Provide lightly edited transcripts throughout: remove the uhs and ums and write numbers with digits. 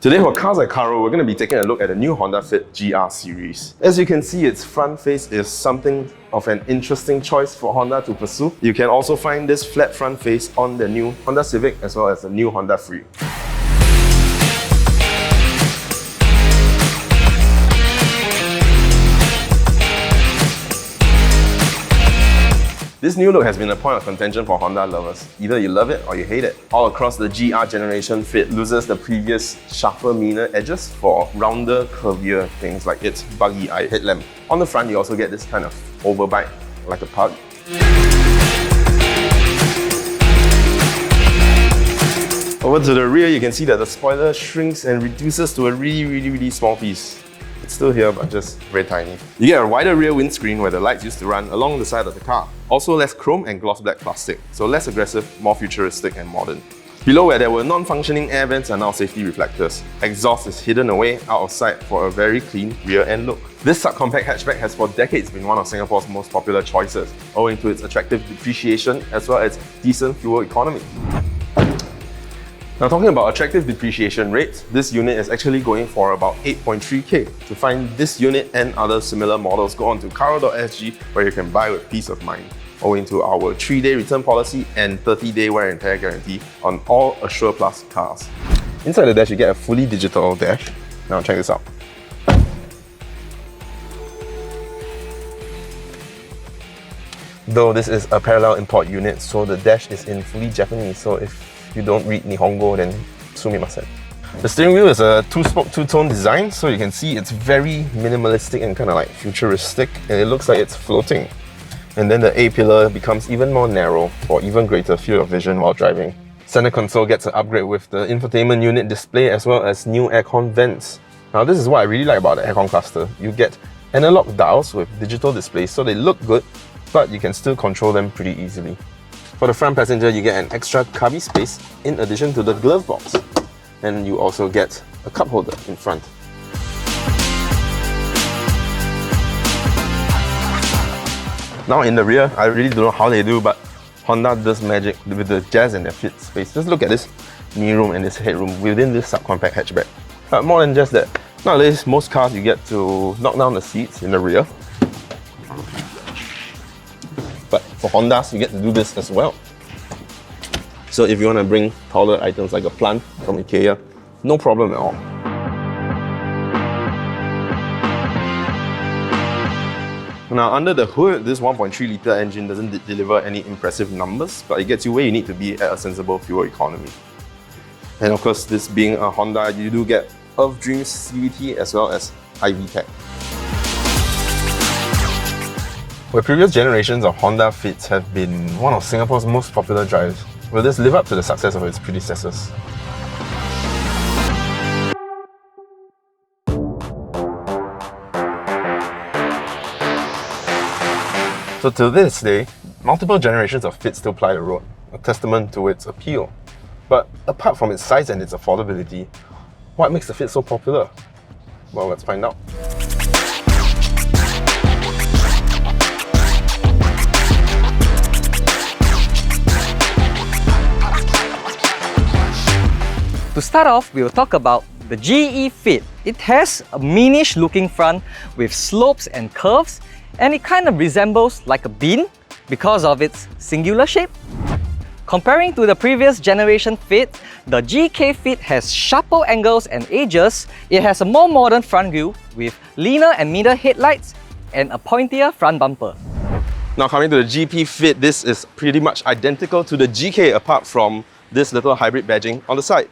Today for Cars like Carro, we're going to be taking a look at the new Honda Fit GR series. As you can see, its front face is something of an interesting choice for Honda to pursue. You can also find this flat front face on the new Honda Civic as well as the new Honda Freed. This new look has been a point of contention for Honda lovers. Either you love it or you hate it. All across the GR generation, Fit loses the previous sharper, meaner edges for rounder, curvier things like its buggy-eye headlamp. On the front, you also get this kind of overbite, like a pug. Over to the rear, you can see that the spoiler shrinks and reduces to a really small piece. It's still here, but just very tiny. You get a wider rear windscreen where the lights used to run along the side of the car. Also less chrome and gloss black plastic, so less aggressive, more futuristic and modern. Below where there were non-functioning air vents are now safety reflectors. Exhaust is hidden away out of sight for a very clean rear end look. This subcompact hatchback has for decades been one of Singapore's most popular choices, owing to its attractive depreciation as well as decent fuel economy. Now talking about attractive depreciation rates, this unit is actually going for about 8.3k. To find this unit and other similar models, go on to carro.sg where you can buy with peace of mind, owing to our 3-day return policy and 30-day wear and tear guarantee on all Assure Plus cars. Inside the dash, you get a fully digital dash. Now check this out. Though this is a parallel import unit, so the dash is in fully Japanese, so if you don't read Nihongo, then sumimasen. The steering wheel is a two-spoke, two-tone design, so you can see it's very minimalistic and kind of like futuristic, and it looks like it's floating. And then the A-pillar becomes even more narrow for even greater field of vision while driving. Center console gets an upgrade with the infotainment unit display as well as new aircon vents. Now this is what I really like about the aircon cluster. You get analog dials with digital displays, so they look good, but you can still control them pretty easily. For the front passenger, you get an extra cubby space in addition to the glove box. And you also get a cup holder in front. Now in the rear, I really don't know how they do, but Honda does magic with the jazz in their Fit space. Just look at this knee room and this headroom within this subcompact hatchback. But more than just that, nowadays most cars you get to knock down the seats in the rear. But for Hondas, you get to do this as well. So if you want to bring taller items like a plant from IKEA, no problem at all. Now under the hood, this 1.3 litre engine doesn't deliver any impressive numbers, but it gets you where you need to be at a sensible fuel economy. And of course, this being a Honda, you do get Earth Dreams CVT as well as iVTEC. Where previous generations of Honda Fits have been one of Singapore's most popular drives, will this live up to the success of its predecessors? So to this day, multiple generations of Fit still ply the road, a testament to its appeal. But apart from its size and its affordability, what makes the Fit so popular? Well, let's find out. To start off, we'll talk about the GE Fit. It has a minish looking front with slopes and curves, and it kind of resembles like a bean because of its singular shape. Comparing to the previous generation Fit, the GK Fit has sharper angles and edges. It has a more modern front grille with leaner and meaner headlights and a pointier front bumper. Now coming to the GP Fit, this is pretty much identical to the GK apart from this little hybrid badging on the side.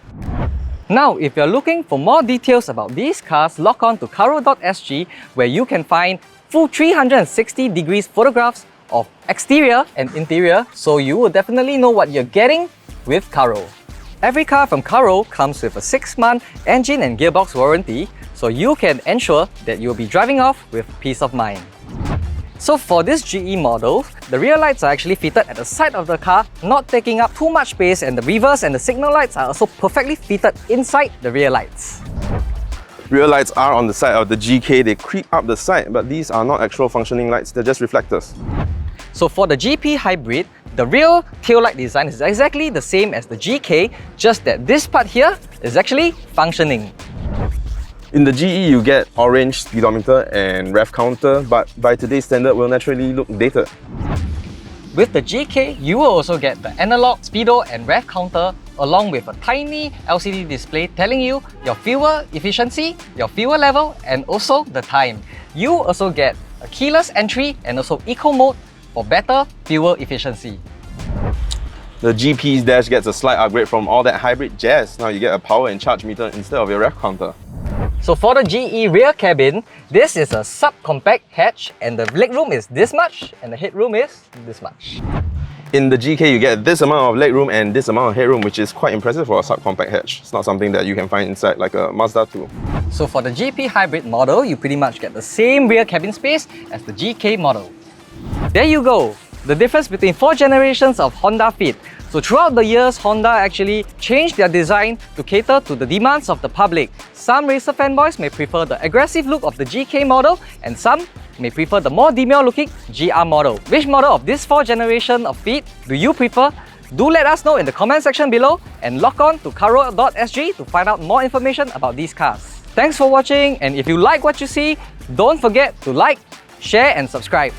Now, if you're looking for more details about these cars, log on to carro.sg where you can find full 360 degrees photographs of exterior and interior, so you will definitely know what you're getting with Carro. Every car from Carro comes with a 6-month engine and gearbox warranty, so you can ensure that you'll be driving off with peace of mind. So for this GE model, the rear lights are actually fitted at the side of the car, not taking up too much space, and the reverse and the signal lights are also perfectly fitted inside the rear lights. Rear lights are on the side of the GK, they creep up the side, but these are not actual functioning lights, they're just reflectors. So for the GP Hybrid, The rear tail light design is exactly the same as the GK, just that this part here is actually functioning. In the GE, you get orange speedometer and rev counter, but by today's standard will naturally look dated. With the GK, you will also get the analog speedo and rev counter along with a tiny LCD display telling you your fuel efficiency, your fuel level, and also the time. You also get a keyless entry and also eco mode for better fuel efficiency. The GP's dash gets a slight upgrade from all that hybrid jazz. Now you get a power and charge meter instead of your rev counter. So for the GE rear cabin, this is a subcompact hatch and the legroom is this much and the headroom is this much. In the GK, you get this amount of legroom and this amount of headroom, which is quite impressive for a subcompact hatch. It's not something that you can find inside like a Mazda 2. So for the GP hybrid model, you pretty much get the same rear cabin space as the GK model. There you go, the difference between 4 generations of Honda Fit. So throughout the years, Honda actually changed their design to cater to the demands of the public. Some racer fanboys may prefer the aggressive look of the GK model and some may prefer the more demure looking GR model. Which model of this 4th generation of Fit do you prefer? Do let us know in the comment section below and log on to Carro.sg to find out more information about these cars. Thanks for watching, and if you like what you see, don't forget to like, share and subscribe.